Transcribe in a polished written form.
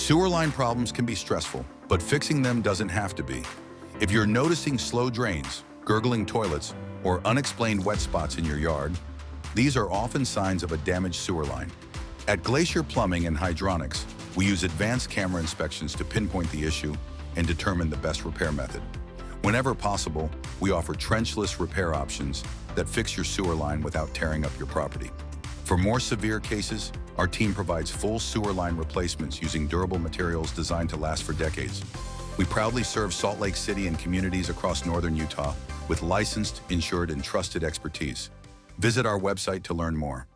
Sewer line problems can be stressful, but fixing them doesn't have to be. If you're noticing slow drains, gurgling toilets, or unexplained wet spots in your yard, these are often signs of a damaged sewer line. At Glacier Plumbing and Hydronics, we use advanced camera inspections to pinpoint the issue and determine the best repair method. Whenever possible, we offer trenchless repair options that fix your sewer line without tearing up your property. For more severe cases, our team provides full sewer line replacements using durable materials designed to last for decades. We proudly serve Salt Lake City and communities across northern Utah with licensed, insured, and trusted expertise. Visit our website to learn more.